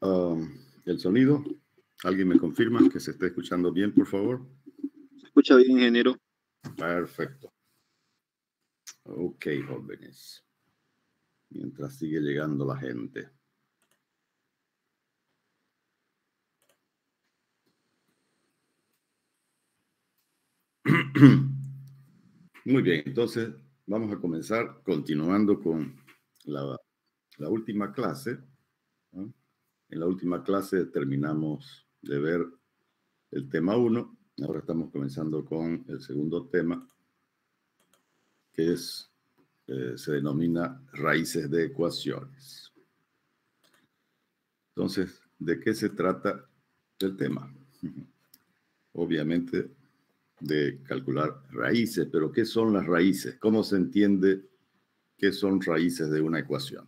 El sonido. ¿Alguien me confirma que se está escuchando bien, por favor? ¿Se escucha bien, ingeniero? Perfecto. Ok, jóvenes. Mientras sigue llegando la gente. Muy bien, entonces vamos a comenzar continuando con la última clase, ¿no? En la última clase terminamos de ver el tema 1. Ahora estamos comenzando con el segundo tema, que es, se denomina raíces de ecuaciones. Entonces, ¿de qué se trata el tema? Obviamente de calcular raíces, pero ¿qué son las raíces? ¿Cómo se entiende qué son raíces de una ecuación?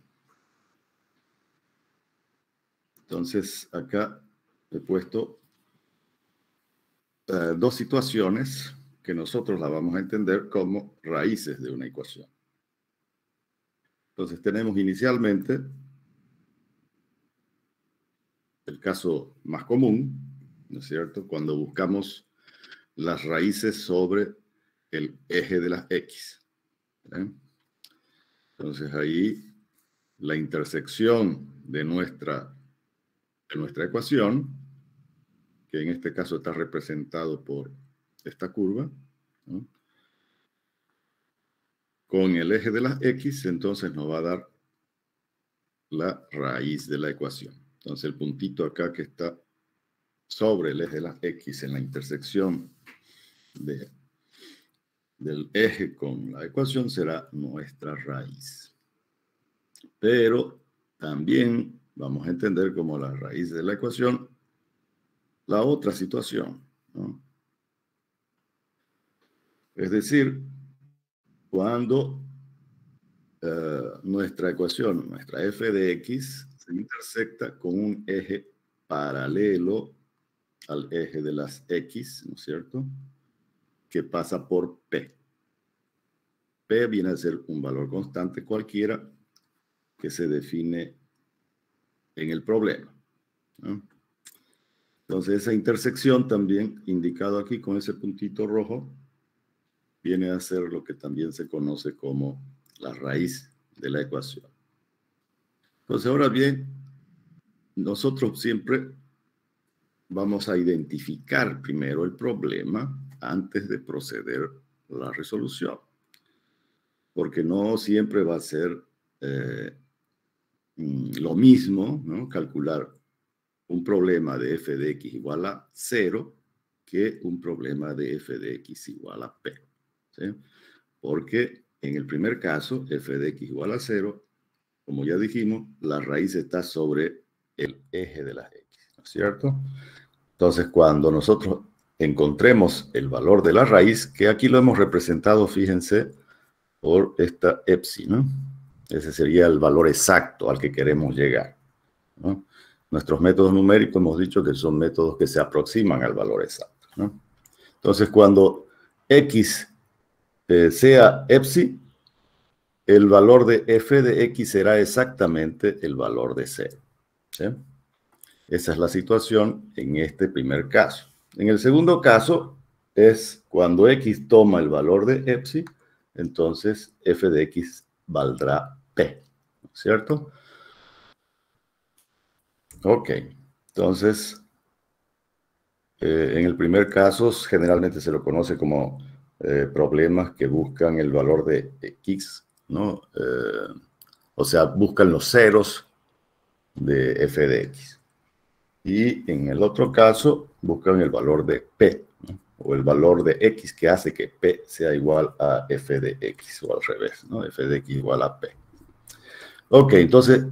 Entonces, acá he puesto dos situaciones que nosotros la vamos a entender como raíces de una ecuación. Entonces, tenemos inicialmente el caso más común, ¿no es cierto? Cuando buscamos las raíces sobre el eje de las X. Entonces, ahí la intersección de nuestra ecuación, que en este caso está representado por esta curva, ¿no?, con el eje de las X, entonces nos va a dar la raíz de la ecuación. Entonces el puntito acá que está sobre el eje de las X en la intersección del eje con la ecuación será nuestra raíz. Pero también vamos a entender como la raíz de la ecuación la otra situación, ¿no? Es decir, cuando nuestra ecuación, nuestra f de x, se intersecta con un eje paralelo al eje de las x, ¿no es cierto?, que pasa por P. P viene a ser un valor constante cualquiera que se define en el problema, ¿no? Entonces, esa intersección también, indicado aquí con ese puntito rojo, viene a ser lo que también se conoce como la raíz de la ecuación. Entonces, ahora bien, nosotros siempre vamos a identificar primero el problema antes de proceder a la resolución, porque no siempre va a ser lo mismo, ¿no?, calcular un problema de f de x igual a 0 que un problema de f de x igual a p, ¿sí? Porque en el primer caso, f de x igual a 0, como ya dijimos, la raíz está sobre el eje de las x, ¿no es cierto? Entonces, cuando nosotros encontremos el valor de la raíz, que aquí lo hemos representado, fíjense, por esta epsilon, ¿no? Ese sería el valor exacto al que queremos llegar, ¿no? Nuestros métodos numéricos hemos dicho que son métodos que se aproximan al valor exacto, ¿no? Entonces, cuando x sea epsilon, el valor de f de x será exactamente el valor de 0, ¿sí? Esa es la situación en este primer caso. En el segundo caso es cuando x toma el valor de epsilon, entonces f de x valdrá p, ¿cierto? Ok, entonces en el primer caso generalmente se lo conoce como problemas que buscan el valor de x, ¿no? O sea, buscan los ceros de f de x. Y en el otro caso buscan el valor de p, ¿no?, o el valor de x que hace que p sea igual a f de x, o al revés, ¿no?, f de x igual a p. Ok, entonces,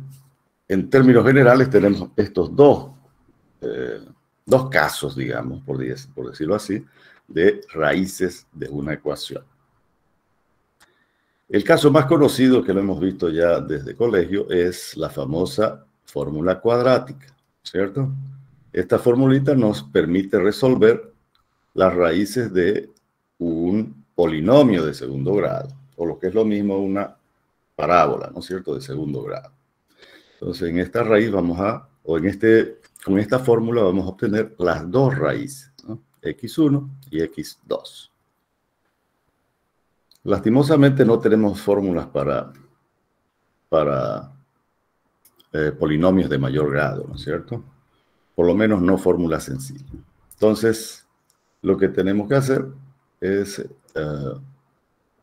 en términos generales tenemos estos dos casos, digamos, por decirlo así, de raíces de una ecuación. El caso más conocido, que lo hemos visto ya desde colegio, es la famosa fórmula cuadrática, ¿cierto? Esta formulita nos permite resolver las raíces de un polinomio de segundo grado, o lo que es lo mismo una parábola, ¿no es cierto?, de segundo grado. Entonces, en esta raíz vamos a con esta fórmula vamos a obtener las dos raíces, ¿no? X1 y X2. Lastimosamente no tenemos fórmulas para polinomios de mayor grado, ¿no es cierto? Por lo menos no fórmulas sencillas. Entonces, lo que tenemos que hacer es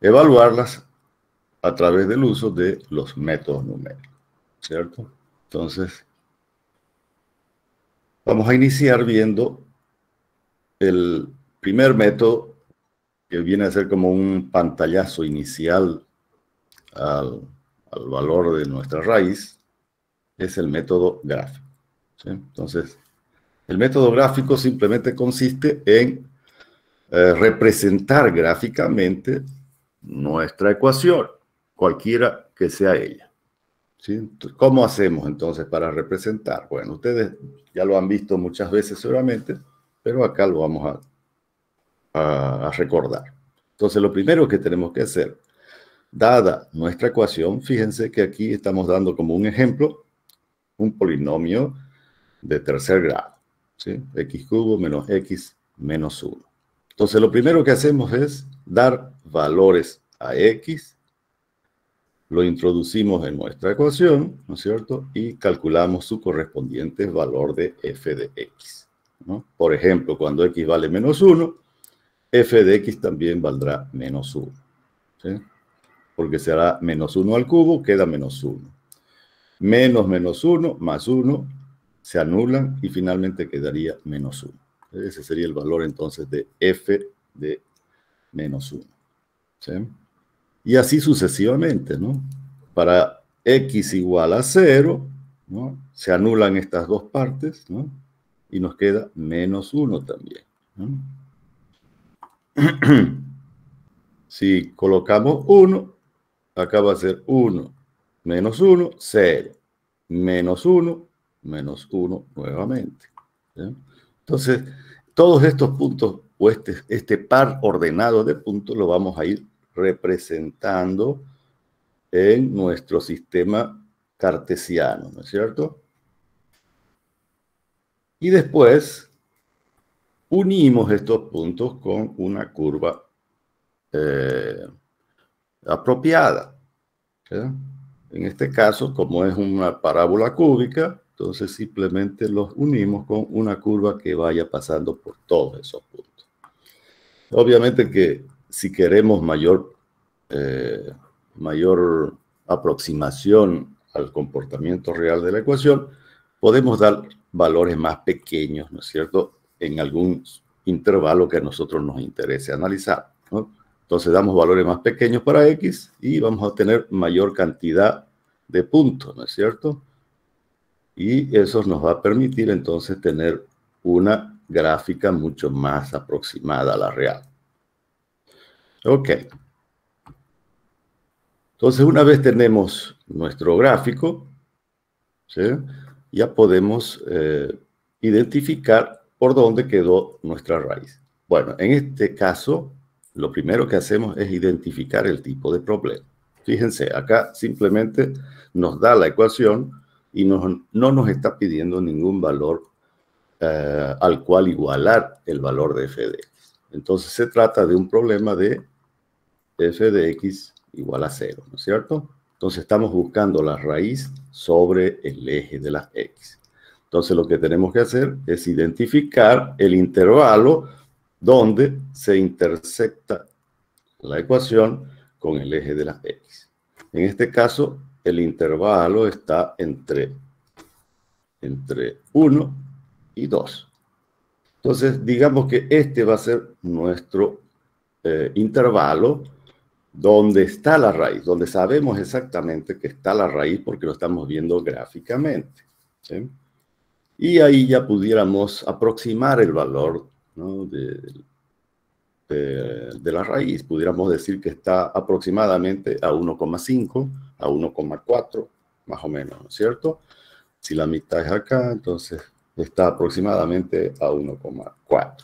evaluarlas a través del uso de los métodos numéricos, ¿cierto? Entonces, vamos a iniciar viendo el primer método, que viene a ser como un pantallazo inicial al valor de nuestra raíz, es el método gráfico, ¿sí? Entonces, el método gráfico simplemente consiste en representar gráficamente nuestra ecuación, cualquiera que sea ella, ¿sí? ¿Cómo hacemos entonces para representar? Bueno, ustedes ya lo han visto muchas veces seguramente, pero acá lo vamos a recordar. Entonces, lo primero que tenemos que hacer, dada nuestra ecuación, fíjense que aquí estamos dando como un ejemplo un polinomio de tercer grado, ¿sí? X cubo menos X menos 1. Entonces, lo primero que hacemos es dar valores a X, lo introducimos en nuestra ecuación, ¿no es cierto? Y calculamos su correspondiente valor de f de X, ¿no? Por ejemplo, cuando X vale menos 1, f de X también valdrá menos 1, ¿sí? Porque será menos 1 al cubo, queda menos 1. Menos 1 más 1 se anulan y finalmente quedaría menos 1. Ese sería el valor entonces de f de menos 1, ¿sí? Y así sucesivamente, ¿no? Para X igual a 0, ¿no? Se anulan estas dos partes, ¿no? Y nos queda menos 1 también, ¿no? Si colocamos 1, acá va a ser 1, menos 1, 0, menos 1, menos 1 nuevamente, ¿sí? Entonces, todos estos puntos, o este par ordenado de puntos, lo vamos a ir representando en nuestro sistema cartesiano, ¿no es cierto? Y después unimos estos puntos con una curva apropiada, ¿sí? En este caso, como es una parábola cúbica, entonces simplemente los unimos con una curva que vaya pasando por todos esos puntos. Obviamente que si queremos mayor aproximación al comportamiento real de la ecuación, podemos dar valores más pequeños, ¿no es cierto?, en algún intervalo que a nosotros nos interese analizar, ¿no? Entonces damos valores más pequeños para X y vamos a tener mayor cantidad de puntos, ¿no es cierto? Y eso nos va a permitir entonces tener una gráfica mucho más aproximada a la real. Ok. Entonces, una vez tenemos nuestro gráfico, ¿sí?, ya podemos identificar por dónde quedó nuestra raíz. Bueno, en este caso, lo primero que hacemos es identificar el tipo de problema. Fíjense, acá simplemente nos da la ecuación y no nos está pidiendo ningún valor al cual igualar el valor de f de x. Entonces, se trata de un problema de f de x igual a 0, ¿no es cierto? Entonces, estamos buscando la raíz sobre el eje de las x. Entonces, lo que tenemos que hacer es identificar el intervalo donde se intersecta la ecuación con el eje de las x. En este caso, el intervalo está entre 1 y 2. Entonces, digamos que este va a ser nuestro intervalo donde está la raíz, donde sabemos exactamente que está la raíz porque lo estamos viendo gráficamente, ¿sí? Y ahí ya pudiéramos aproximar el valor, ¿no?, de la raíz. Pudiéramos decir que está aproximadamente a 1,5, a 1,4, más o menos, ¿no es cierto? Si la mitad es acá, entonces está aproximadamente a 1,4.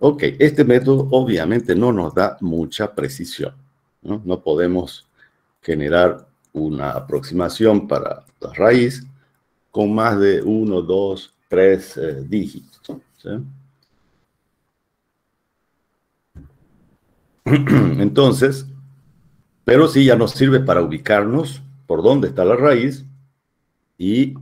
Ok, este método obviamente no nos da mucha precisión, ¿no? No podemos generar una aproximación para la raíz con más de 1, 2, 3 dígitos, ¿sí? Entonces, pero sí ya nos sirve para ubicarnos por dónde está la raíz y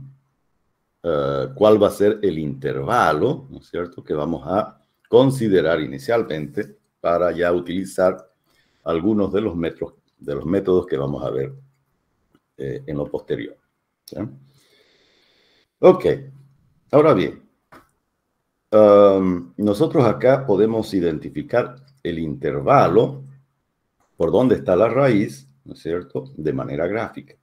cuál va a ser el intervalo, ¿no es cierto?, que vamos a considerar inicialmente para ya utilizar algunos de los métodos que vamos a ver en lo posterior, ¿sí? Ok, ahora bien, nosotros acá podemos identificar el intervalo por dónde está la raíz, ¿no es cierto?, de manera gráfica.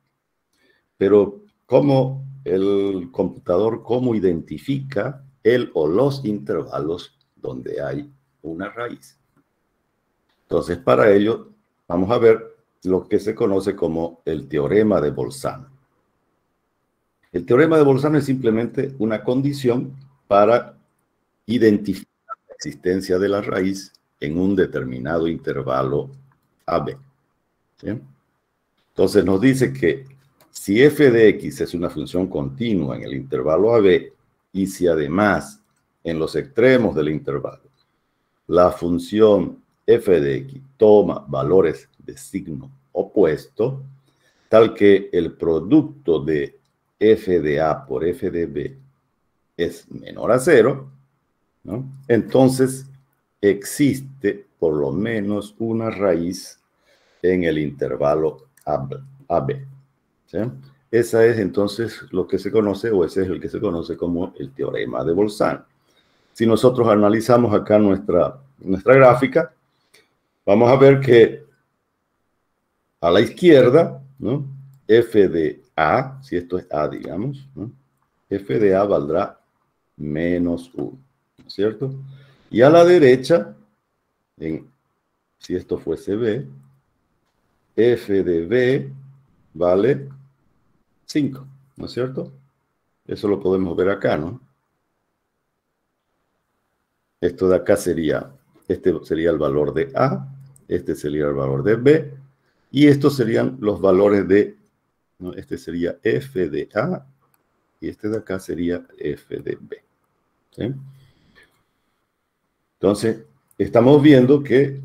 Pero ¿cómo el computador, cómo identifica el o los intervalos donde hay una raíz? Entonces, para ello, vamos a ver lo que se conoce como el teorema de Bolzano. El teorema de Bolzano es simplemente una condición para identificar la existencia de la raíz en un determinado intervalo AB. ¿Sí? Entonces nos dice que si f de x es una función continua en el intervalo AB y si además en los extremos del intervalo la función f de x toma valores de signo opuesto, tal que el producto de f de a por f de b es menor a 0, ¿no? Entonces existe por lo menos una raíz en el intervalo AB. ¿Sí? Esa es entonces lo que se conoce, o ese es el que se conoce como el teorema de Bolzano. Si nosotros analizamos acá nuestra gráfica, vamos a ver que a la izquierda, ¿no?, f de a, si esto es a, digamos, ¿no?, f de a valdrá menos 1, ¿no es cierto? Y a la derecha, si esto fuese b, f de b vale 5, ¿no es cierto? Eso lo podemos ver acá, ¿no? Esto de acá sería, este sería el valor de A, este sería el valor de B, y estos serían los valores de, ¿no?, este sería f de A, y este de acá sería f de B. ¿Sí? Entonces, estamos viendo que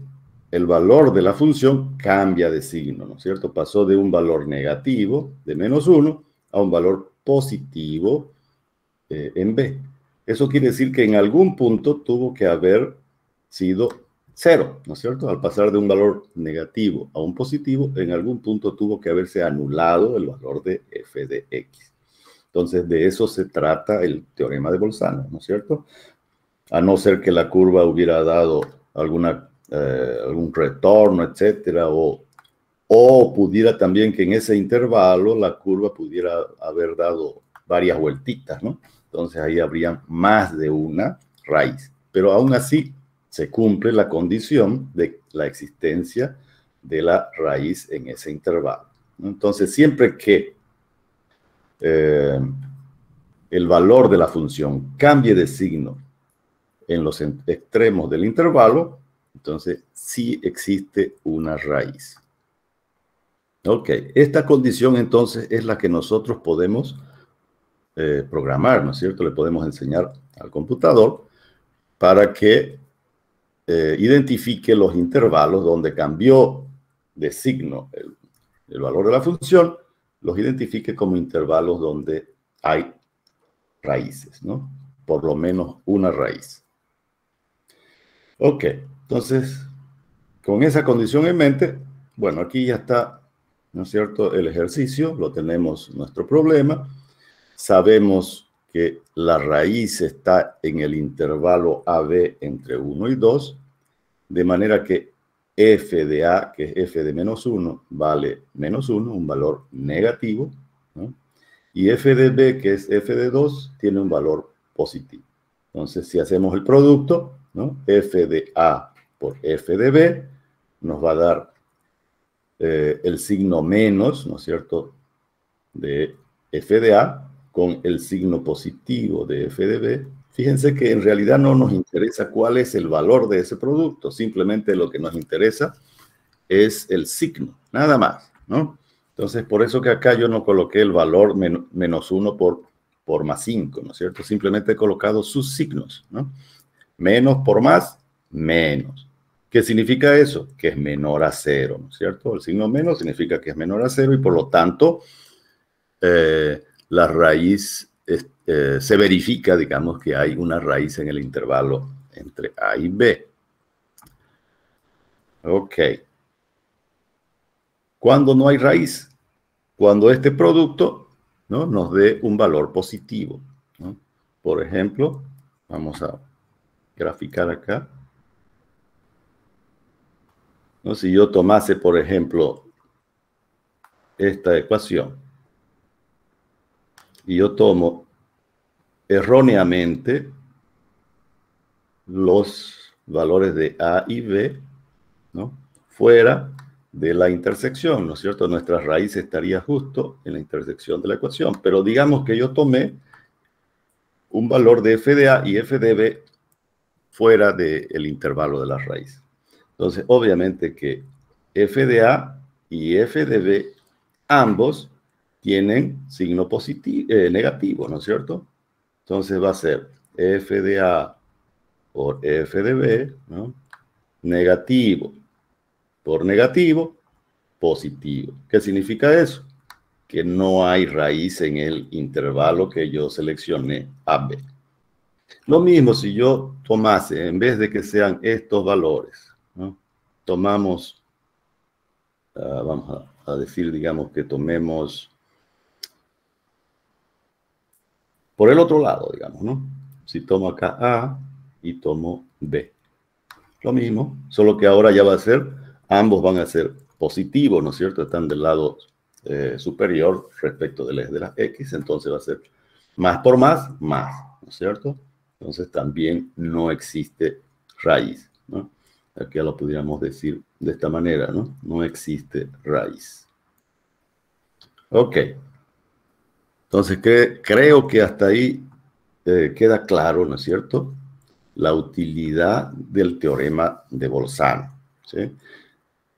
el valor de la función cambia de signo, ¿no es cierto? Pasó de un valor negativo, de menos 1, a un valor positivo en B. Eso quiere decir que en algún punto tuvo que haber sido 0, ¿no es cierto? Al pasar de un valor negativo a un positivo, en algún punto tuvo que haberse anulado el valor de f de x. Entonces, de eso se trata el teorema de Bolzano, ¿no es cierto? A no ser que la curva hubiera dado algún retorno, etcétera, o pudiera también que en ese intervalo la curva pudiera haber dado varias vueltitas, ¿no? Entonces ahí habría más de una raíz. Pero aún así se cumple la condición de la existencia de la raíz en ese intervalo, ¿no? Entonces siempre que el valor de la función cambie de signo en los extremos del intervalo, entonces sí existe una raíz. Ok, esta condición entonces es la que nosotros podemos programar, ¿no es cierto? Le podemos enseñar al computador para que identifique los intervalos donde cambió de signo el valor de la función, los identifique como intervalos donde hay raíces, ¿no? Por lo menos una raíz. Ok, entonces, con esa condición en mente, bueno, aquí ya está, ¿no es cierto?, el ejercicio, lo tenemos nuestro problema. Sabemos que la raíz está en el intervalo AB entre 1 y 2, de manera que f de A, que es f de menos 1, vale menos 1, un valor negativo, ¿no? Y f de B, que es f de 2, tiene un valor positivo. Entonces, si hacemos el producto, ¿no?, f de A por f de B, nos va a dar el signo menos, ¿no es cierto?, de f de A con el signo positivo de f de B. Fíjense que en realidad no nos interesa cuál es el valor de ese producto, simplemente lo que nos interesa es el signo, nada más, ¿no? Entonces, por eso que acá yo no coloqué el valor menos 1 por por más 5, ¿no es cierto? Simplemente he colocado sus signos, ¿no? Menos por más, menos. ¿Qué significa eso? Que es menor a 0, ¿no es cierto? El signo menos significa que es menor a 0 y por lo tanto la raíz se verifica, digamos, que hay una raíz en el intervalo entre A y B. Ok. ¿Cuándo no hay raíz? Cuando este producto, ¿no?, nos dé un valor positivo, ¿no? Por ejemplo, vamos a graficar acá. ¿No? Si yo tomase, por ejemplo, esta ecuación y yo tomo erróneamente los valores de A y B, ¿no?, fuera de la intersección, ¿no es cierto? Nuestra raíz estaría justo en la intersección de la ecuación, pero digamos que yo tomé un valor de f de A y f de B fuera del intervalo de la raíz. Entonces, obviamente que f de A y f de B, ambos tienen signo positivo, negativo, ¿no es cierto? Entonces va a ser f de A por f de B, ¿no?, negativo por negativo, positivo. ¿Qué significa eso? Que no hay raíz en el intervalo que yo seleccioné AB. Lo mismo si yo tomase, en vez de que sean estos valores, ¿no?, tomamos, vamos a decir, digamos que tomemos por el otro lado, digamos, ¿no? Si tomo acá A y tomo B. Lo mismo, solo que ahora ya va a ser, ambos van a ser positivos, ¿no es cierto? Están del lado superior respecto del eje de las X, entonces va a ser más por más, más, ¿no es cierto? Entonces también no existe raíz, ¿no? Aquí ya lo pudiéramos decir de esta manera, ¿no? No existe raíz. Ok. Entonces creo que hasta ahí queda claro, ¿no es cierto?, la utilidad del teorema de Bolzano, ¿sí?,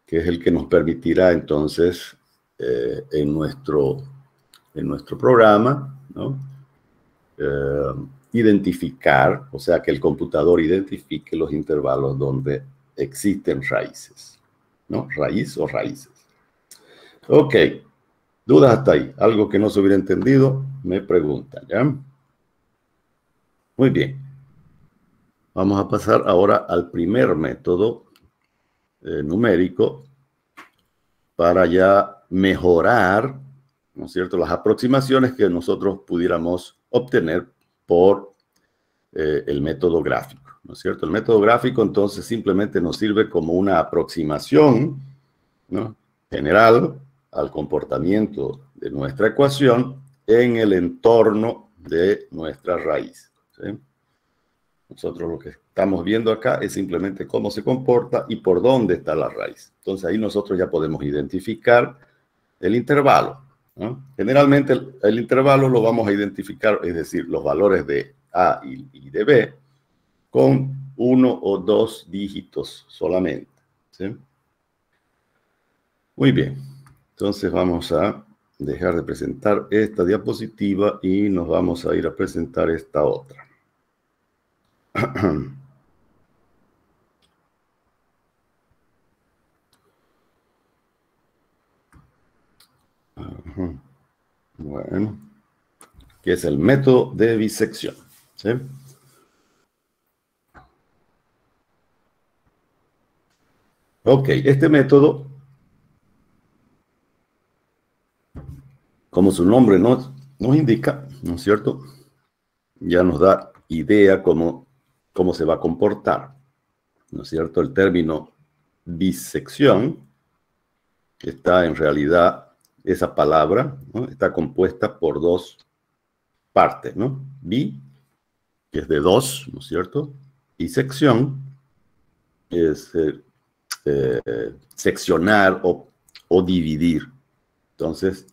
que es el que nos permitirá entonces en nuestro programa, ¿no?, identificar, o sea, que el computador identifique los intervalos donde existen raíces, ¿no? Raíz o raíces. Ok, dudas hasta ahí. Algo que no se hubiera entendido, me preguntan, ¿ya? Muy bien. Vamos a pasar ahora al primer método numérico para ya mejorar, ¿no es cierto?, las aproximaciones que nosotros pudiéramos obtener por el método gráfico, ¿no es cierto? El método gráfico entonces simplemente nos sirve como una aproximación, ¿no?, general al comportamiento de nuestra ecuación en el entorno de nuestra raíz, ¿sí? Nosotros lo que estamos viendo acá es simplemente cómo se comporta y por dónde está la raíz. Entonces ahí nosotros ya podemos identificar el intervalo, ¿no? Generalmente el intervalo lo vamos a identificar, es decir, los valores de A y de B, con 1 o 2 dígitos solamente, ¿sí? Muy bien. Entonces vamos a dejar de presentar esta diapositiva y nos vamos a ir a presentar esta otra. Bueno, que es el método de bisección, ¿sí? Ok, este método, como su nombre nos indica, ¿no es cierto?, ya nos da idea cómo se va a comportar, ¿no es cierto? El término bisección está en realidad, esa palabra, ¿no?, está compuesta por dos partes, ¿no? Bi, que es de dos, ¿no es cierto? Y sección es seccionar o dividir. Entonces,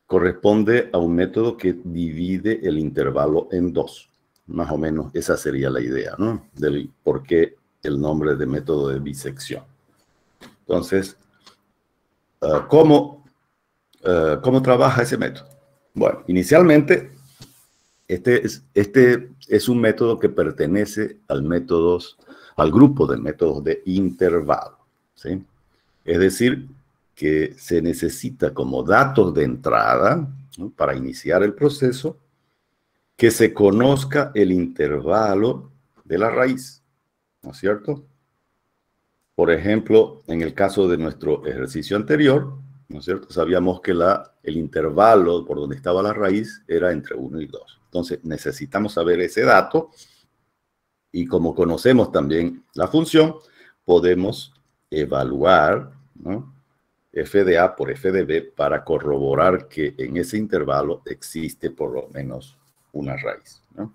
corresponde a un método que divide el intervalo en dos. Más o menos esa sería la idea, ¿no?, del por qué el nombre de método de bisección. Entonces, ¿cómo trabaja ese método? Bueno, inicialmente Este es un método que pertenece al grupo de métodos de intervalo, ¿sí? Es decir, que se necesita como datos de entrada, ¿no?, para iniciar el proceso, que se conozca el intervalo de la raíz, ¿no es cierto? Por ejemplo, en el caso de nuestro ejercicio anterior, ¿no es cierto?, sabíamos que el intervalo por donde estaba la raíz era entre 1 y 2. Entonces, necesitamos saber ese dato y como conocemos también la función, podemos evaluar, ¿no?, f de A por f de B para corroborar que en ese intervalo existe por lo menos una raíz, ¿no?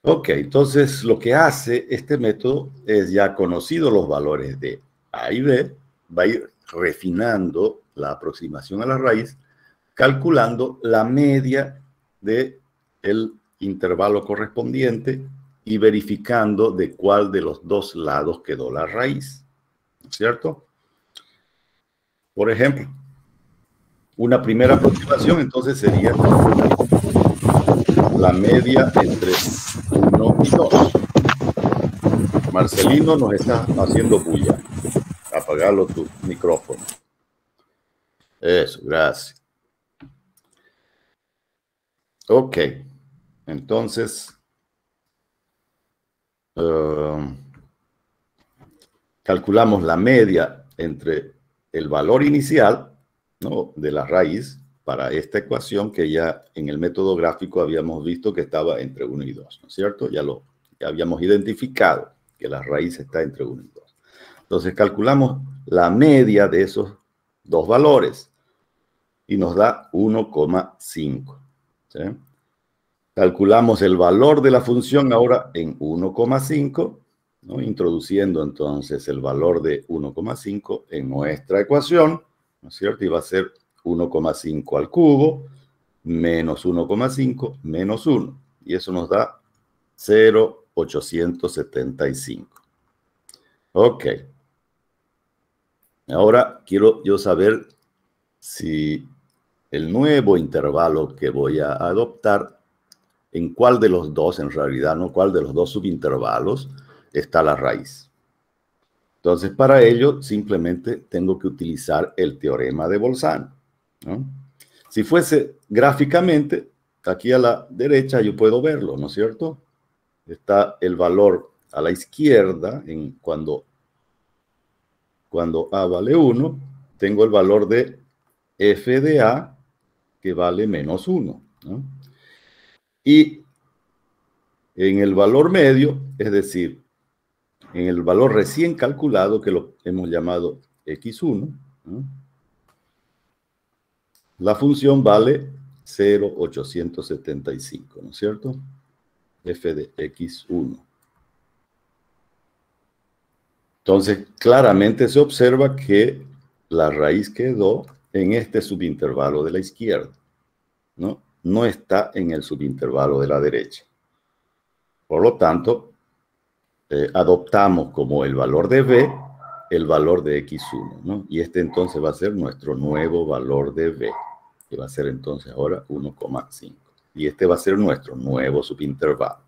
Ok, entonces lo que hace este método es, ya conocido los valores de A y B, va a ir refinando la aproximación a la raíz, calculando la media del intervalo correspondiente y verificando de cuál de los dos lados quedó la raíz, ¿no es cierto? Por ejemplo, una primera aproximación entonces sería la media entre 1 y 2. Marcelino nos está haciendo bulla. Apagalo tu micrófono. Eso, gracias. Ok, entonces calculamos la media entre el valor inicial, ¿no?, de la raíz para esta ecuación que ya en el método gráfico habíamos visto que estaba entre 1 y 2, ¿no es cierto? Ya habíamos identificado que la raíz está entre 1 y 2. Entonces calculamos la media de esos dos valores y nos da 1,5. ¿Sí? Calculamos el valor de la función ahora en 1,5, ¿no?, introduciendo entonces el valor de 1,5 en nuestra ecuación, ¿no es cierto? Y va a ser 1,5 al cubo menos 1,5 menos 1. Y eso nos da 0,875. Ok. Ahora quiero yo saber si el nuevo intervalo que voy a adoptar, en cuál de los dos, en realidad, ¿no?, cuál de los dos subintervalos está la raíz. Entonces, para ello, simplemente tengo que utilizar el teorema de Bolzano, ¿no? Si fuese gráficamente, aquí a la derecha yo puedo verlo, ¿no es cierto? Está el valor a la izquierda, cuando A vale 1, tengo el valor de f de A, que vale menos 1, ¿no? Y en el valor medio, es decir, en el valor recién calculado, que lo hemos llamado x1, ¿no?, la función vale 0,875, ¿no es cierto? F de x1. Entonces, claramente se observa que la raíz quedó en este subintervalo de la izquierda, ¿no? No está en el subintervalo de la derecha. Por lo tanto, adoptamos como el valor de B el valor de x1, ¿no? Y este entonces va a ser nuestro nuevo valor de B, que va a ser entonces ahora 1,5. Y este va a ser nuestro nuevo subintervalo.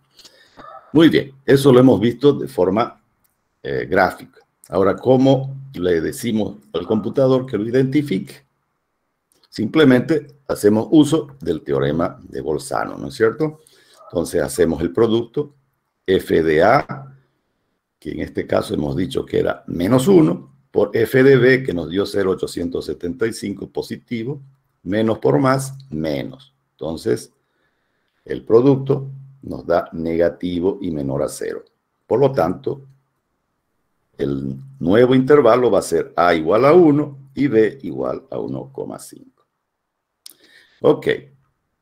Muy bien, eso lo hemos visto de forma gráfica. Ahora, ¿cómo le decimos al computador que lo identifique? Simplemente hacemos uso del teorema de Bolzano, ¿no es cierto? Entonces hacemos el producto f de A, que en este caso hemos dicho que era menos 1, por f de B, que nos dio 0,875 positivo, menos por más, menos. Entonces, el producto nos da negativo y menor a 0. Por lo tanto, el nuevo intervalo va a ser A igual a 1 y B igual a 1,5. Ok,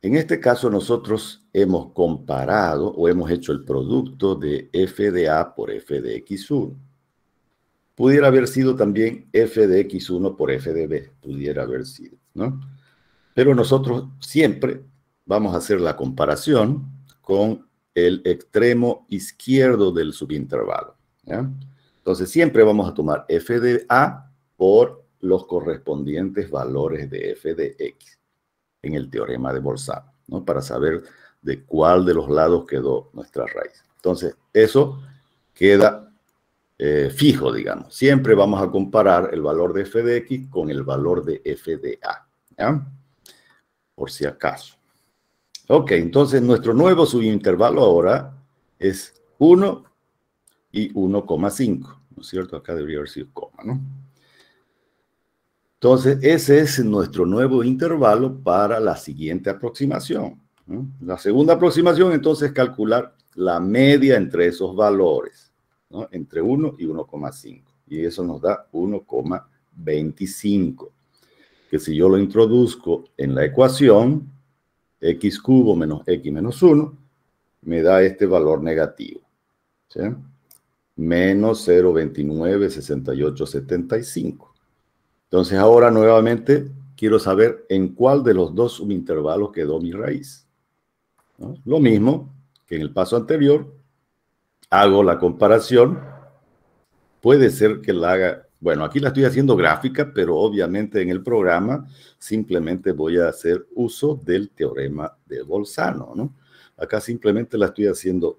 en este caso nosotros hemos comparado o hemos hecho el producto de f de A por f de x1. Pudiera haber sido también f de x1 por f de B, pudiera haber sido, ¿no? Pero nosotros siempre vamos a hacer la comparación con el extremo izquierdo del subintervalo, ¿ya? Entonces siempre vamos a tomar f de A por los correspondientes valores de f de x en el teorema de Bolzano. ¿no? Para saber de cuál de los lados quedó nuestra raíz. Entonces, eso queda fijo, digamos. Siempre vamos a comparar el valor de f de x con el valor de f de a, ¿ya? Por si acaso. Ok, entonces nuestro nuevo subintervalo ahora es 1 y 1,5, ¿no es cierto? Acá debería haber sido coma, ¿no? Entonces, ese es nuestro nuevo intervalo para la siguiente aproximación, ¿no? La segunda aproximación, entonces, es calcular la media entre esos valores, ¿no? Entre 1 y 1,5. Y eso nos da 1,25. Que si yo lo introduzco en la ecuación, x cubo menos x menos 1, me da este valor negativo, ¿sí? Menos 0,296875. Entonces ahora nuevamente quiero saber en cuál de los dos subintervalos quedó mi raíz, ¿no? Lo mismo que en el paso anterior, hago la comparación. Puede ser que la haga, bueno, aquí la estoy haciendo gráfica, pero obviamente en el programa simplemente voy a hacer uso del teorema de Bolzano, ¿no? Acá simplemente la estoy haciendo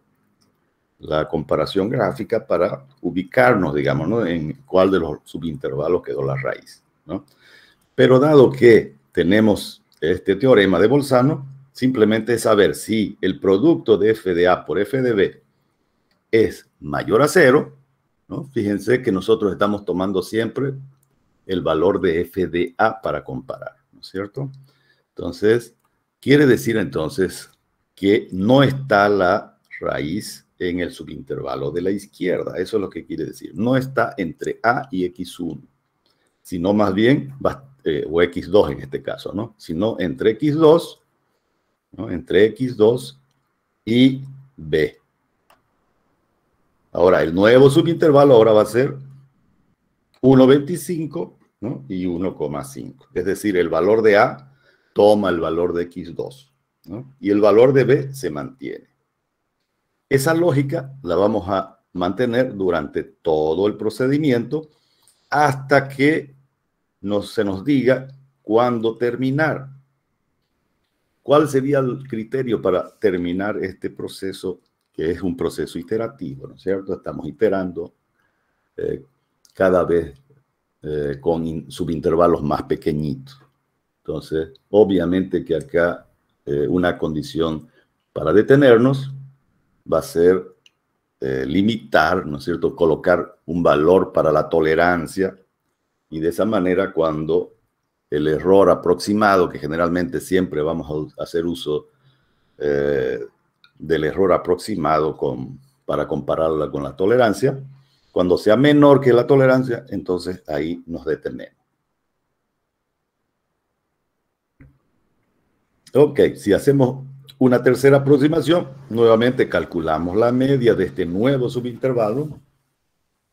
la comparación gráfica para ubicarnos, digamos, ¿no? En cuál de los subintervalos quedó la raíz, ¿no? Pero dado que tenemos este teorema de Bolzano, simplemente es saber si el producto de f de a por f de b es mayor a 0, ¿no? Fíjense que nosotros estamos tomando siempre el valor de f de a para comparar, ¿no es cierto? Entonces, quiere decir entonces que no está la raíz en el subintervalo de la izquierda. Eso es lo que quiere decir. No está entre a y x1, sino más bien, o x2 en este caso, ¿no? Sino entre x2, ¿no? Entre x2 y b. Ahora, el nuevo subintervalo ahora va a ser 1,25, ¿no? Y 1,5. Es decir, el valor de a toma el valor de x2, ¿no? Y el valor de b se mantiene. Esa lógica la vamos a mantener durante todo el procedimiento hasta que se nos diga cuándo terminar. ¿Cuál sería el criterio para terminar este proceso, que es un proceso iterativo, ¿no es cierto? Estamos iterando cada vez con subintervalos más pequeñitos. Entonces, obviamente que acá una condición para detenernos va a ser limitar, ¿no es cierto?, colocar un valor para la tolerancia, y de esa manera cuando el error aproximado, que generalmente siempre vamos a hacer uso del error aproximado para compararla con la tolerancia, cuando sea menor que la tolerancia, entonces ahí nos detenemos. Ok, si hacemos una tercera aproximación, nuevamente calculamos la media de este nuevo subintervalo,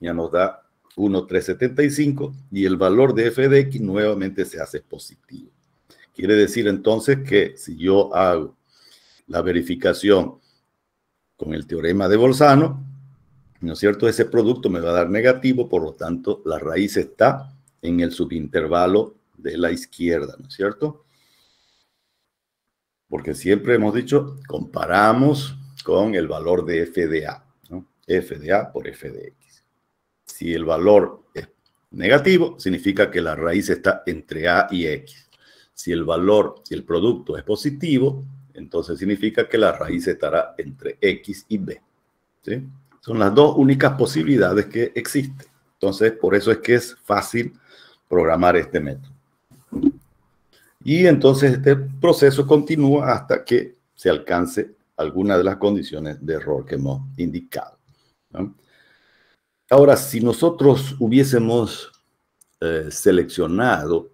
ya nos da 1,375, y el valor de f de x nuevamente se hace positivo. Quiere decir entonces que si yo hago la verificación con el teorema de Bolzano, ¿no es cierto?, ese producto me va a dar negativo, por lo tanto la raíz está en el subintervalo de la izquierda, ¿no es cierto? Porque siempre hemos dicho, comparamos con el valor de f de a, ¿no? F de a por f de x. Si el valor es negativo, significa que la raíz está entre a y x. Si el producto es positivo, entonces significa que la raíz estará entre x y b, ¿sí? Son las dos únicas posibilidades que existen. Entonces, por eso es que es fácil programar este método. Y entonces este proceso continúa hasta que se alcance alguna de las condiciones de error que hemos indicado, ¿no? Ahora, si nosotros hubiésemos seleccionado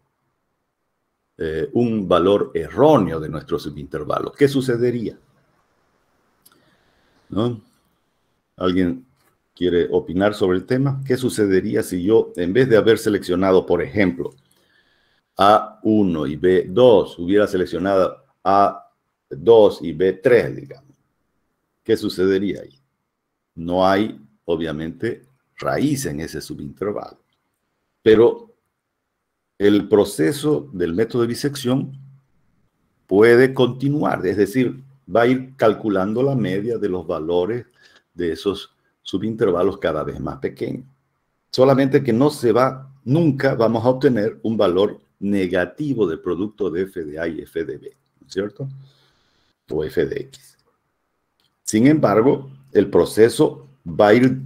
un valor erróneo de nuestro subintervalo, ¿qué sucedería? ¿No? ¿Alguien quiere opinar sobre el tema? ¿Qué sucedería si yo, en vez de haber seleccionado, por ejemplo, A1 y B2, hubiera seleccionado A2 y B3, digamos? ¿Qué sucedería ahí? No hay, obviamente, raíz en ese subintervalo. Pero el proceso del método de bisección puede continuar, es decir, va a ir calculando la media de los valores de esos subintervalos cada vez más pequeños. Solamente que nunca vamos a obtener un valor negativo del producto de f de A y f de B, ¿no es cierto? O f de X. Sin embargo, el proceso va a ir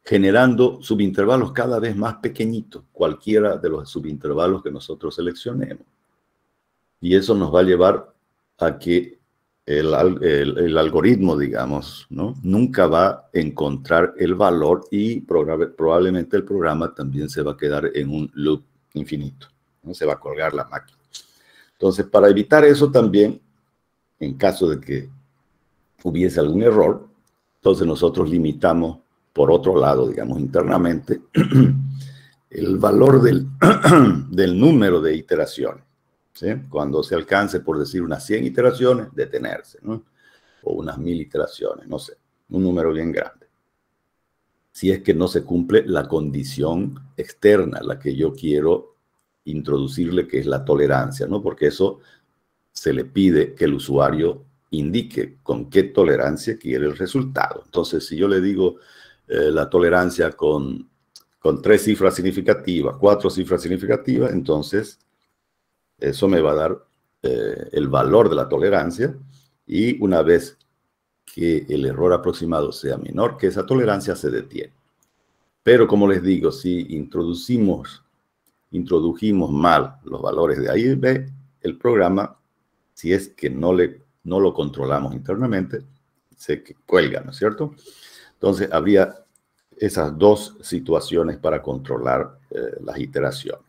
generando subintervalos cada vez más pequeñitos, cualquiera de los subintervalos que nosotros seleccionemos. Y eso nos va a llevar a que el algoritmo, digamos, ¿no? Nunca va a encontrar el valor y probablemente el programa también se va a quedar en un loop infinito, ¿no? Se va a colgar la máquina. Entonces, para evitar eso también, en caso de que hubiese algún error, entonces nosotros limitamos, por otro lado, digamos, internamente, el valor del número de iteraciones. ¿Sí? Cuando se alcance, por decir, unas 100 iteraciones, detenerse, ¿no? O unas 1000 iteraciones, no sé, un número bien grande. Si es que no se cumple la condición externa, la que yo quiero introducirle, que es la tolerancia, ¿no? Porque eso se le pide que el usuario indique con qué tolerancia quiere el resultado. Entonces, si yo le digo la tolerancia con 3 cifras significativas, 4 cifras significativas, entonces eso me va a dar el valor de la tolerancia, y una vez que el error aproximado sea menor que esa tolerancia, se detiene. Pero como les digo, si introdujimos mal los valores de A y B, el programa, si es que no lo controlamos internamente, se cuelga, ¿no es cierto? Entonces habría esas dos situaciones para controlar las iteraciones.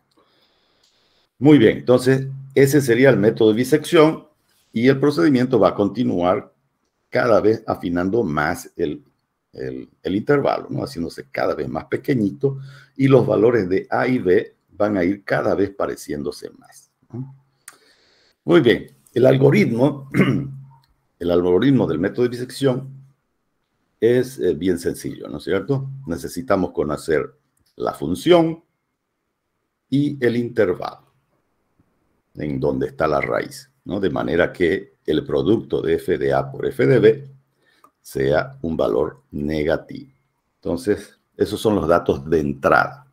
Muy bien, entonces ese sería el método de bisección, y el procedimiento va a continuar cada vez afinando más el intervalo, ¿no? Haciéndose cada vez más pequeñito, y los valores de A y B van a ir cada vez pareciéndose más, ¿no? Muy bien, el algoritmo del método de bisección es bien sencillo, ¿no es cierto? Necesitamos conocer la función y el intervalo en donde está la raíz, ¿no? De manera que el producto de f de A por f de B sea un valor negativo. Entonces, esos son los datos de entrada.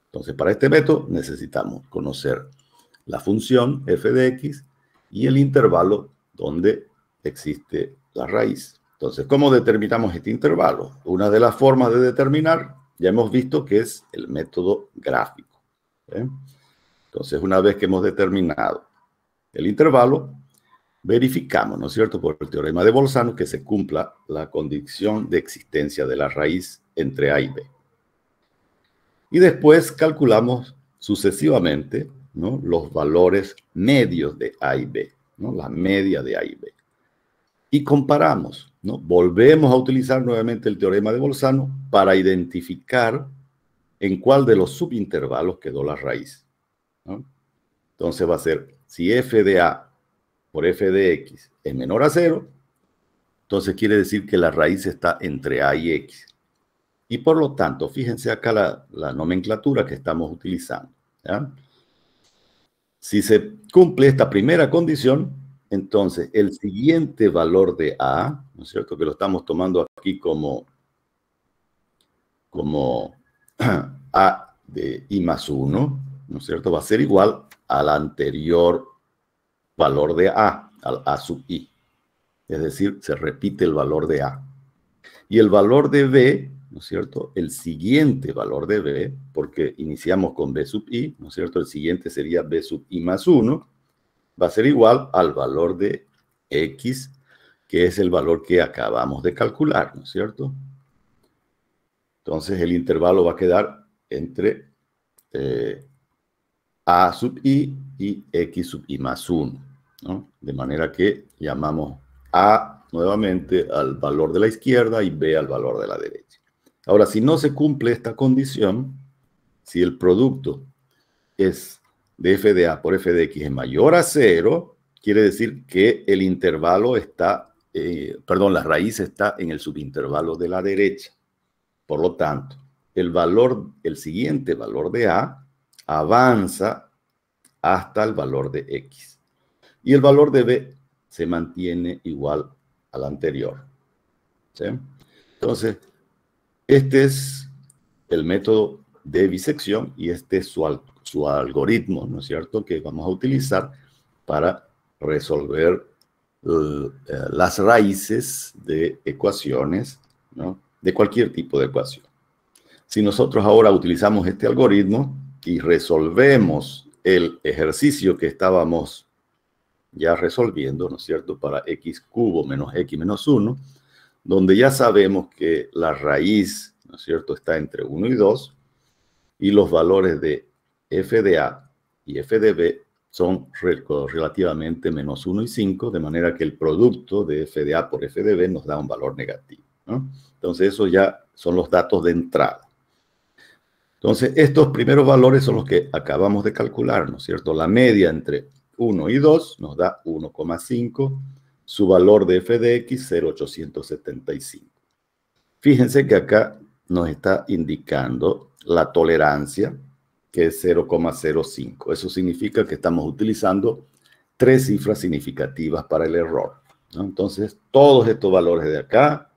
Entonces, para este método necesitamos conocer la función f de x y el intervalo donde existe la raíz. Entonces, ¿cómo determinamos este intervalo? Una de las formas de determinar, ya hemos visto que es el método gráfico, ¿eh? Entonces, una vez que hemos determinado el intervalo, verificamos, ¿no es cierto?, por el teorema de Bolzano, que se cumpla la condición de existencia de la raíz entre A y B. Y después calculamos sucesivamente, ¿no?, los valores medios de A y B, ¿no?, la media de A y B. Y comparamos, ¿no? Volvemos a utilizar nuevamente el teorema de Bolzano para identificar en cuál de los subintervalos quedó la raíz, ¿no? Entonces va a ser, si f de A por f de X es menor a 0, entonces quiere decir que la raíz está entre A y X. Y por lo tanto, fíjense acá la nomenclatura que estamos utilizando, ¿ya? Si se cumple esta primera condición, entonces el siguiente valor de A, ¿no es cierto?, que lo estamos tomando aquí como A de I más 1, ¿no es cierto?, va a ser igual al anterior valor de A, al A sub I. Es decir, se repite el valor de A. Y el valor de B, ¿no es cierto?, el siguiente valor de B, porque iniciamos con B sub I, ¿no es cierto?, el siguiente sería B sub I más 1, va a ser igual al valor de X, que es el valor que acabamos de calcular, ¿no es cierto? Entonces el intervalo va a quedar entre A sub I y X sub I más 1, ¿no? De manera que llamamos A nuevamente al valor de la izquierda y B al valor de la derecha. Ahora, si no se cumple esta condición, si el producto es de f de A por f de X es mayor a 0, quiere decir que el intervalo está, la raíz está en el subintervalo de la derecha. Por lo tanto, el siguiente valor de A avanza hasta el valor de X. y el valor de B se mantiene igual al anterior. ¿Sí? Entonces, este es el método de bisección y este es su algoritmo, ¿no es cierto?, que vamos a utilizar para resolver las raíces de ecuaciones, ¿no?, de cualquier tipo de ecuación. Si nosotros ahora utilizamos este algoritmo y resolvemos el ejercicio que estábamos ya resolviendo, ¿no es cierto?, para x cubo menos x menos 1, donde ya sabemos que la raíz, ¿no es cierto?, está entre 1 y 2, y los valores de f de a y f de b son relativamente menos 1 y 5, de manera que el producto de f de a por f de b nos da un valor negativo, ¿no? Entonces, esos ya son los datos de entrada. Entonces, estos primeros valores son los que acabamos de calcular, ¿no es cierto? La media entre 1 y 2 nos da 1,5, su valor de f de x, 0,875. Fíjense que acá nos está indicando la tolerancia, que es 0,05. Eso significa que estamos utilizando 3 cifras significativas para el error, ¿no? Entonces, todos estos valores de acá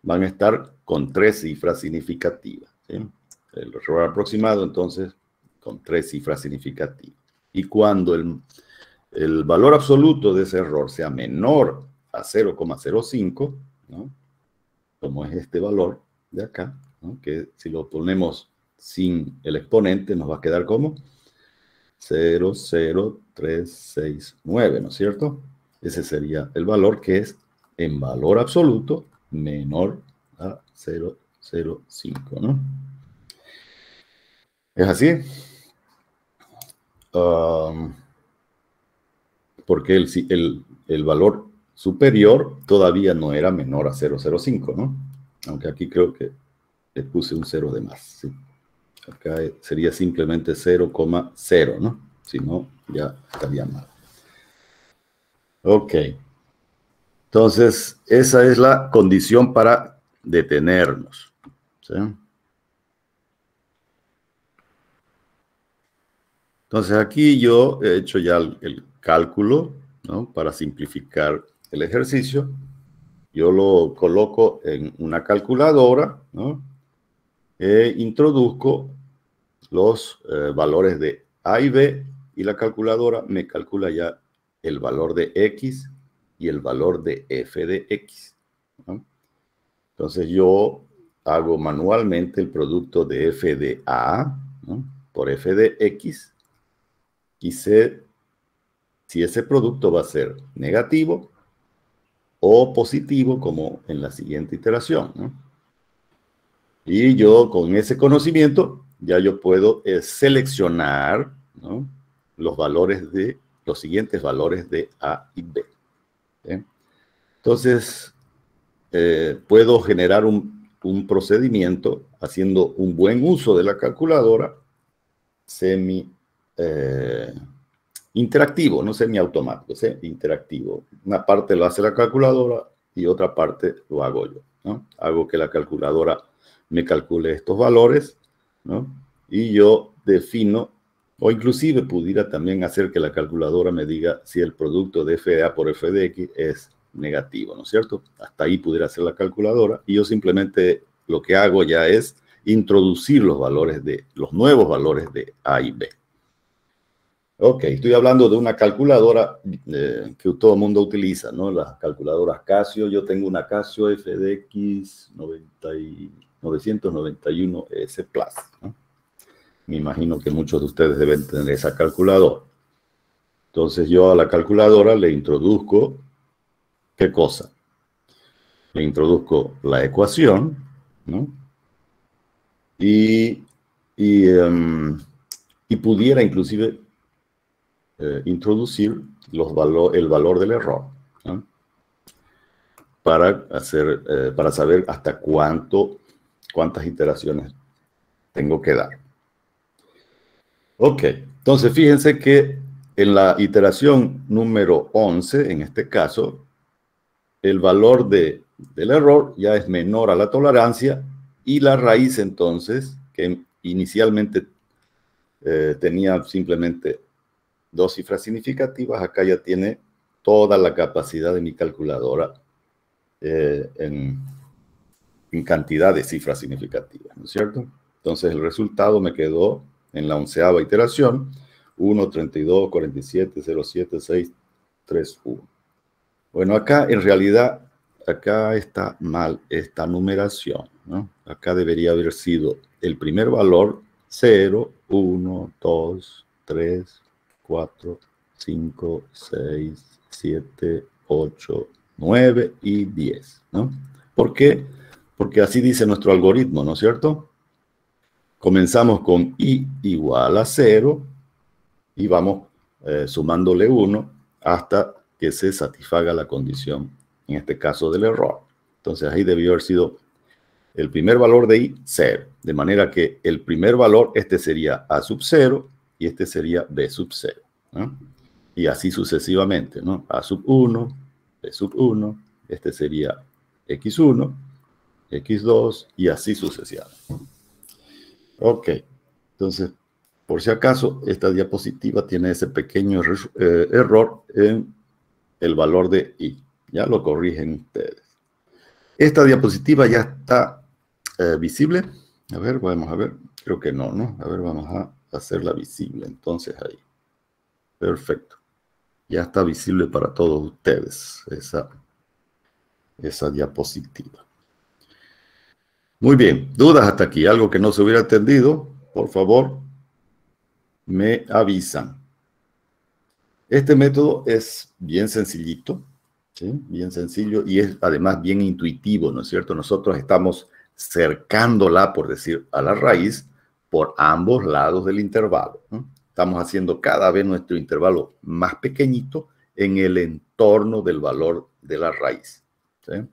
van a estar con 3 cifras significativas, ¿sí? El error aproximado, entonces, con 3 cifras significativas. Y cuando el valor absoluto de ese error sea menor a 0,05, ¿no?, como es este valor de acá, ¿no?, que si lo ponemos sin el exponente nos va a quedar como 0,0369, ¿no es cierto? Ese sería el valor que es en valor absoluto menor a 0,05, ¿no? ¿Es así? Porque el valor superior todavía no era menor a 0,05, ¿no? Aunque aquí creo que le puse un 0 de más, ¿sí? Acá sería simplemente 0,0, ¿no? Si no, ya estaría mal. Ok. Entonces, esa es la condición para detenernos, ¿sí? Entonces, aquí yo he hecho ya el cálculo, ¿no?, para simplificar el ejercicio. Yo lo coloco en una calculadora, ¿no?, e introduzco los valores de A y B, y la calculadora me calcula ya el valor de X y el valor de F de X, ¿no? Entonces yo hago manualmente el producto de F de A, ¿no?, por F de X, y sé si ese producto va a ser negativo o positivo, como en la siguiente iteración, ¿no? Y yo con ese conocimiento ya yo puedo seleccionar, ¿no?, los siguientes valores de A y B, ¿sí? Entonces, puedo generar un procedimiento haciendo un buen uso de la calculadora interactivo, no semiautomático, interactivo. Una parte lo hace la calculadora y otra parte lo hago yo, ¿no? Hago que la calculadora me calcule estos valores, ¿no?, y yo defino, o inclusive pudiera también hacer que la calculadora me diga si el producto de f de a por f de x es negativo, ¿no es cierto? Hasta ahí pudiera hacer la calculadora, y yo simplemente lo que hago ya es introducir los nuevos valores de A y B. Ok, estoy hablando de una calculadora que todo el mundo utiliza, ¿no? Las calculadoras Casio. Yo tengo una Casio FDX 991S Plus, ¿no? Me imagino que muchos de ustedes deben tener esa calculadora. Entonces yo a la calculadora le introduzco, ¿qué cosa? Le introduzco la ecuación, ¿no? Y pudiera inclusive introducir el valor del error, ¿no?, para saber hasta cuántas iteraciones tengo que dar. Ok, entonces fíjense que en la iteración número 11, en este caso, el valor del error ya es menor a la tolerancia, y la raíz entonces, que inicialmente tenía simplemente dos cifras significativas, acá ya tiene toda la capacidad de mi calculadora en cantidad de cifras significativas, ¿no es cierto? Entonces el resultado me quedó en la 11ª iteración, 1, 32, 47, 07, 6, 3, 1. Bueno, acá en realidad, acá está mal esta numeración, ¿no? Acá debería haber sido el primer valor 0, 1, 2, 3, 4, 5, 6, 7, 8, 9 y 10, ¿no? ¿Por qué? Porque así dice nuestro algoritmo, ¿no es cierto? Comenzamos con i igual a 0 y vamos sumándole 1 hasta que se satisfaga la condición, en este caso del error. Entonces ahí debió haber sido el primer valor de i, 0. De manera que el primer valor, este sería a sub 0 y este sería b sub 0, ¿no? Y así sucesivamente, ¿no? A sub 1, b sub 1, este sería x1, x2 y así sucesivamente. Ok, entonces, por si acaso, esta diapositiva tiene ese pequeño error en el valor de i. Ya lo corrigen ustedes. Esta diapositiva ya está visible. A ver, vamos a ver. Creo que no, ¿no? A ver, vamos a hacerla visible. Entonces ahí. Perfecto. Ya está visible para todos ustedes esa diapositiva. Muy bien. ¿Dudas hasta aquí? ¿Algo que no se hubiera entendido? Por favor, me avisan. Este método es bien sencillito, ¿sí? Bien sencillo y es además bien intuitivo, ¿no es cierto? Nosotros estamos cercándola, por decir, a la raíz por ambos lados del intervalo, ¿no? Estamos haciendo cada vez nuestro intervalo más pequeñito en el entorno del valor de la raíz, ¿sí?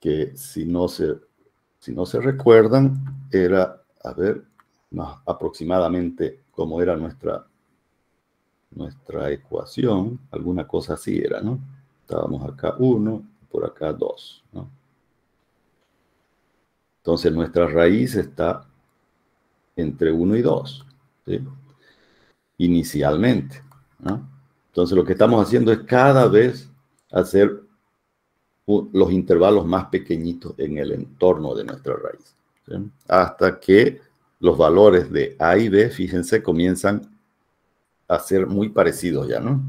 Que si no se recuerdan, era, a ver, más aproximadamente cómo era nuestra ecuación, alguna cosa así era, ¿no? Estábamos acá 1, por acá 2, ¿no? Entonces nuestra raíz está entre 1 y 2, ¿sí? Inicialmente, ¿no? Entonces lo que estamos haciendo es cada vez hacer los intervalos más pequeñitos en el entorno de nuestra raíz, ¿sí? Hasta que los valores de A y B, fíjense, comienzan a ser muy parecidos ya, ¿no?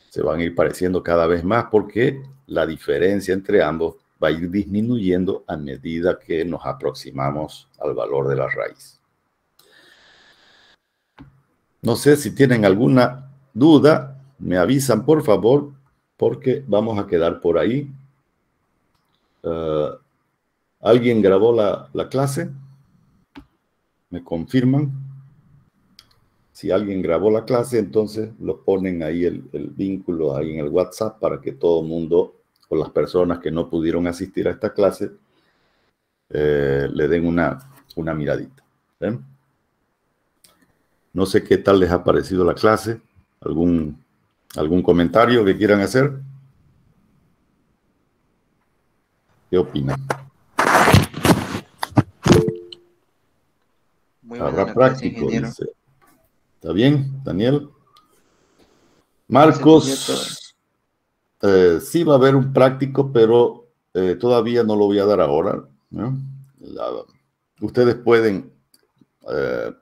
Se van a ir pareciendo cada vez más porque la diferencia entre ambos va a ir disminuyendo a medida que nos aproximamos al valor de la raíz. No sé si tienen alguna duda, me avisan por favor, porque vamos a quedar por ahí. ¿Alguien grabó la clase? ¿Me confirman? Si alguien grabó la clase, entonces lo ponen ahí el vínculo ahí en el WhatsApp para que todo el mundo o las personas que no pudieron asistir a esta clase le den una miradita. ¿Eh? No sé qué tal les ha parecido la clase. ¿Algún comentario que quieran hacer? ¿Qué opinan? Muy buena Habrá la clase, práctico, ingeniero. dice. ¿Está bien, Daniel? Se entendió todo. Marcos, sí va a haber un práctico, pero todavía no lo voy a dar ahora, ¿no? Ustedes pueden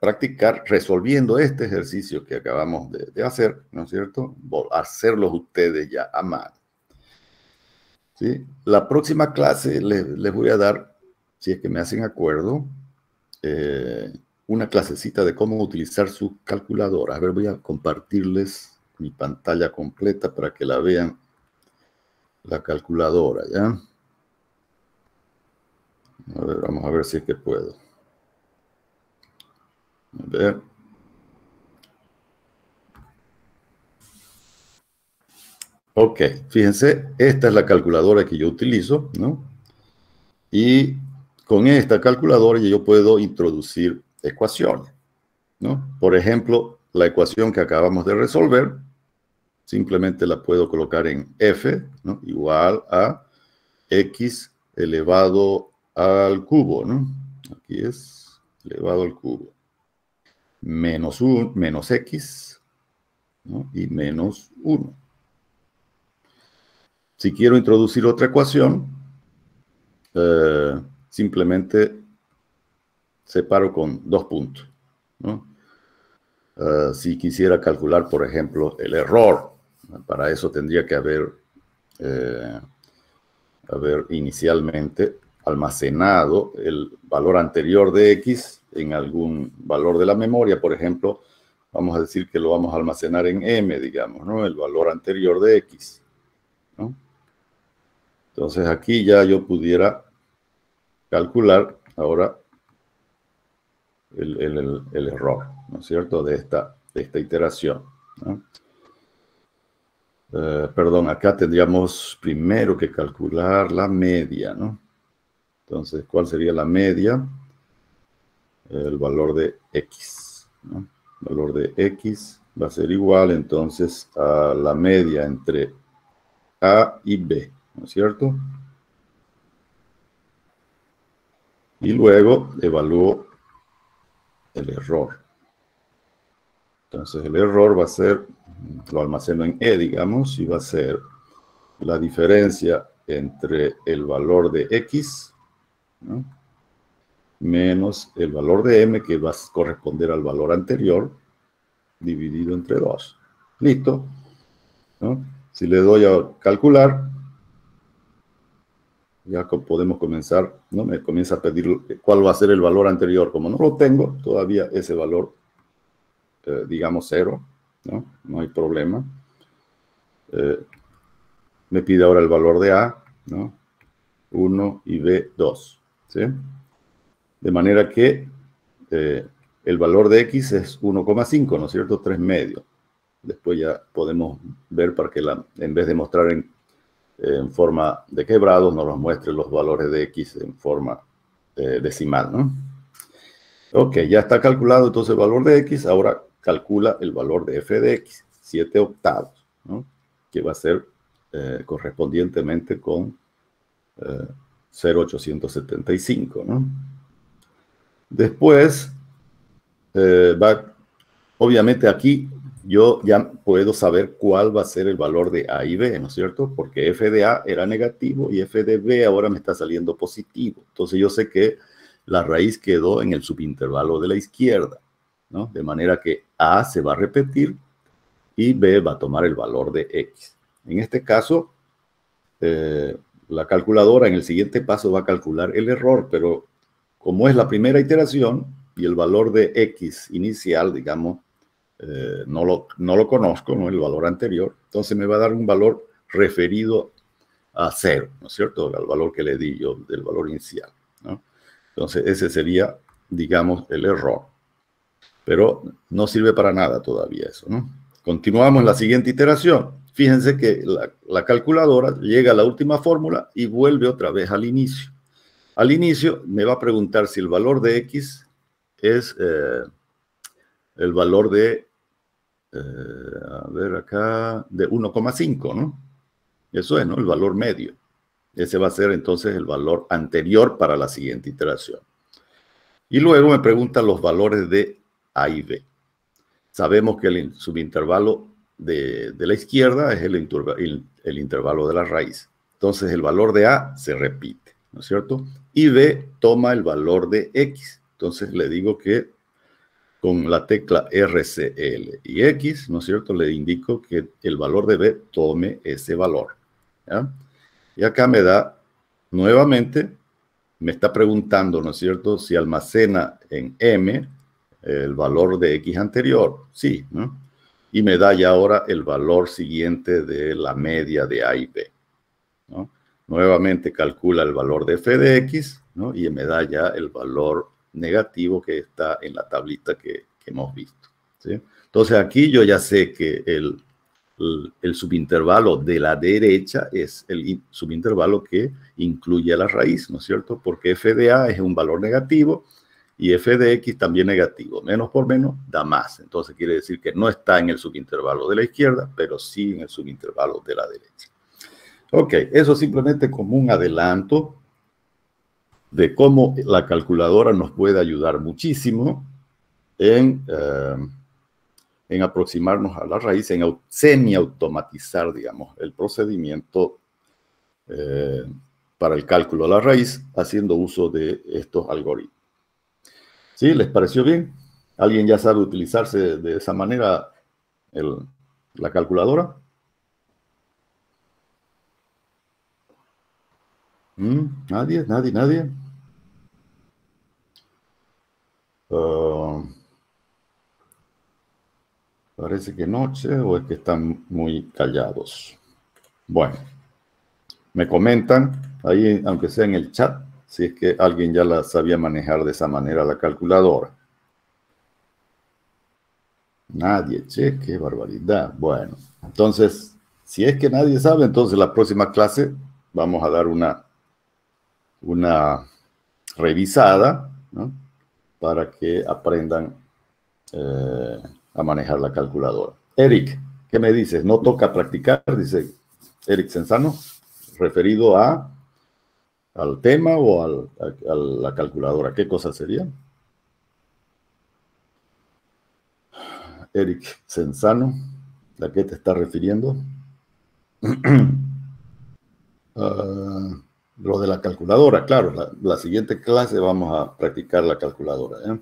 practicar resolviendo este ejercicio que acabamos de hacer, ¿no es cierto? Hacerlos ustedes ya a mano. ¿Sí? La próxima clase les voy a dar, si es que me hacen acuerdo, una clasecita de cómo utilizar su calculadora. A ver, voy a compartirles mi pantalla completa para que la vean, la calculadora, ¿ya? A ver, vamos a ver si es que puedo. A ver. Ok, fíjense, esta es la calculadora que yo utilizo, ¿no? Y con esta calculadora yo puedo introducir ecuaciones, ¿no? Por ejemplo, la ecuación que acabamos de resolver, simplemente la puedo colocar en f, ¿no? Igual a x elevado al cubo, ¿no? Aquí es elevado al cubo. menos x, ¿no? Y menos 1. Si quiero introducir otra ecuación, simplemente separo con 2 puntos, ¿no? Si quisiera calcular, por ejemplo, el error, para eso tendría que haber inicialmente almacenado el valor anterior de x en algún valor de la memoria. Por ejemplo, vamos a decir que lo vamos a almacenar en m, digamos, ¿no? El valor anterior de x, ¿no? Entonces aquí ya yo pudiera calcular ahora el error, ¿no es cierto?, de esta iteración, ¿no? Perdón, acá tendríamos primero que calcular la media, ¿no? Entonces, ¿cuál sería la media? El valor de x, ¿no? El valor de x va a ser igual, entonces, a la media entre a y b, ¿no es cierto? Y luego evalúo el error. Entonces, el error va a ser, lo almaceno en e, digamos, y va a ser la diferencia entre el valor de x, ¿no?, menos el valor de m, que va a corresponder al valor anterior, dividido entre 2. Listo, ¿no? Si le doy a calcular, ya podemos comenzar, ¿no? Me comienza a pedir cuál va a ser el valor anterior. Como no lo tengo, todavía ese valor, digamos 0, ¿no? No hay problema. Me pide ahora el valor de a, ¿no? 1 y b, 2, ¿sí? De manera que el valor de x es 1,5, ¿no es cierto? 3 medios. Después ya podemos ver para que en vez de mostrar en forma de quebrados, nos muestre los valores de x en forma decimal, ¿no? Ok, ya está calculado entonces el valor de x. Ahora calcula el valor de f de x, 7 octavos, ¿no?, que va a ser correspondientemente con 0,875, ¿no? Después, obviamente aquí yo ya puedo saber cuál va a ser el valor de a y b, ¿no es cierto? Porque f de a era negativo y f de b ahora me está saliendo positivo. Entonces yo sé que la raíz quedó en el subintervalo de la izquierda, ¿no? De manera que a se va a repetir y b va a tomar el valor de x. En este caso, la calculadora en el siguiente paso va a calcular el error, pero como es la primera iteración y el valor de x inicial, digamos, no lo conozco, ¿no?, el valor anterior, entonces me va a dar un valor referido a 0, ¿no es cierto?, al valor que le di yo del valor inicial, ¿no? Entonces ese sería, digamos, el error. Pero no sirve para nada todavía eso, ¿no? Continuamos en la siguiente iteración. Fíjense que la calculadora llega a la última fórmula y vuelve otra vez al inicio. Al inicio me va a preguntar si el valor de x es el valor de, a ver acá, de 1,5, ¿no? Eso es, ¿no?, el valor medio. Ese va a ser entonces el valor anterior para la siguiente iteración. Y luego me pregunta los valores de a y b. Sabemos que el subintervalo de la izquierda es el intervalo de la raíz. Entonces el valor de a se repite, ¿no es cierto? Y b toma el valor de x. Entonces le digo que con la tecla RCL y X, ¿no es cierto?, le indico que el valor de b tome ese valor, ¿ya? Y acá me da, nuevamente, me está preguntando, ¿no es cierto?, si almacena en m el valor de x anterior. Sí, ¿no? Y me da ya ahora el valor siguiente de la media de a y b, ¿no? Nuevamente calcula el valor de f de x, ¿no?, y me da ya el valor negativo que está en la tablita que hemos visto, ¿sí? Entonces aquí yo ya sé que el subintervalo de la derecha es el subintervalo que incluye a la raíz, ¿no es cierto? Porque f de a es un valor negativo y f de x también negativo. Menos por menos da más. Entonces quiere decir que no está en el subintervalo de la izquierda, pero sí en el subintervalo de la derecha. Ok, eso simplemente como un adelanto de cómo la calculadora nos puede ayudar muchísimo en aproximarnos a la raíz, en semi-automatizar, digamos, el procedimiento para el cálculo de la raíz, haciendo uso de estos algoritmos. ¿Sí? ¿Les pareció bien? ¿Alguien ya sabe utilizarse de esa manera la calculadora? ¿Nadie? ¿Nadie? ¿Nadie? Parece que no, o es que están muy callados. Bueno, me comentan ahí, aunque sea en el chat, si es que alguien ya la sabía manejar de esa manera la calculadora. Nadie, che, qué barbaridad. Bueno, entonces, si es que nadie sabe, entonces la próxima clase vamos a dar una revisada, ¿no? Para que aprendan a manejar la calculadora. Eric, ¿qué me dices? ¿No toca practicar? Dice Eric Senzano, referido al tema o a la calculadora. ¿Qué cosa sería? Eric Senzano, ¿a qué te estás refiriendo? Lo de la calculadora, claro, la siguiente clase vamos a practicar la calculadora, ¿eh?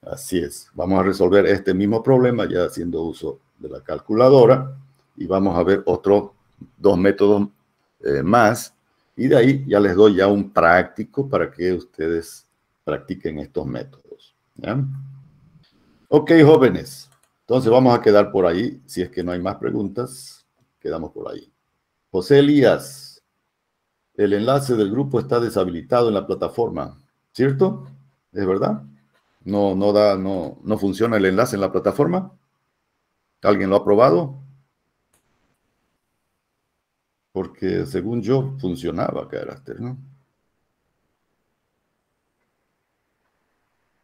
Así es, vamos a resolver este mismo problema ya haciendo uso de la calculadora y vamos a ver otros 2 métodos más y de ahí ya les doy ya un práctico para que ustedes practiquen estos métodos, ¿ya? Ok, jóvenes, entonces vamos a quedar por ahí, si es que no hay más preguntas, quedamos por ahí. José Elías, el enlace del grupo está deshabilitado en la plataforma, ¿cierto? ¿Es verdad? No funciona el enlace en la plataforma. ¿Alguien lo ha probado? Porque según yo funcionaba, carácter, ¿no?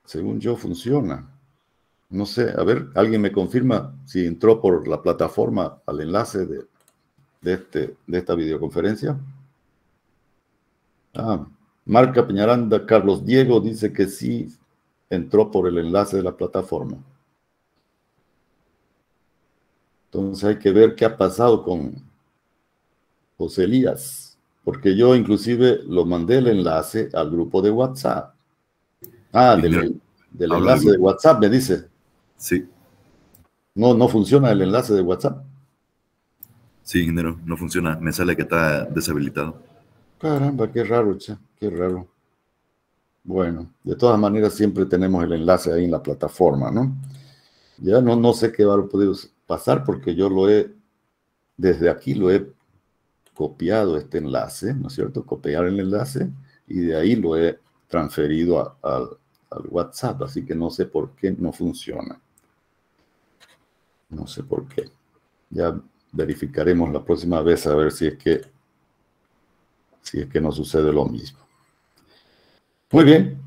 Según yo funciona. No sé, a ver, ¿alguien me confirma si entró por la plataforma al enlace de esta videoconferencia? Marca Peñaranda, Carlos Diego dice que sí entró por el enlace de la plataforma. Entonces hay que ver qué ha pasado con José Elías, porque yo inclusive lo mandé el enlace al grupo de WhatsApp. Del enlace de WhatsApp, me dice. Sí. No funciona el enlace de WhatsApp. Sí, ingeniero, no funciona. Me sale que está deshabilitado. Caramba, qué raro, che, qué raro. Bueno, de todas maneras siempre tenemos el enlace ahí en la plataforma, ¿no? Ya no sé qué va a poder pasar porque yo desde aquí lo he copiado este enlace, ¿no es cierto? Copiar el enlace y de ahí lo he transferido al WhatsApp, así que no sé por qué no funciona. No sé por qué. Ya verificaremos la próxima vez a ver si es que no sucede lo mismo. Muy bien.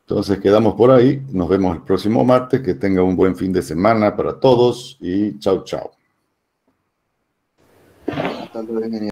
Entonces quedamos por ahí. Nos vemos el próximo martes. Que tenga un buen fin de semana para todos y chao, chao. Hasta luego, ingeniero.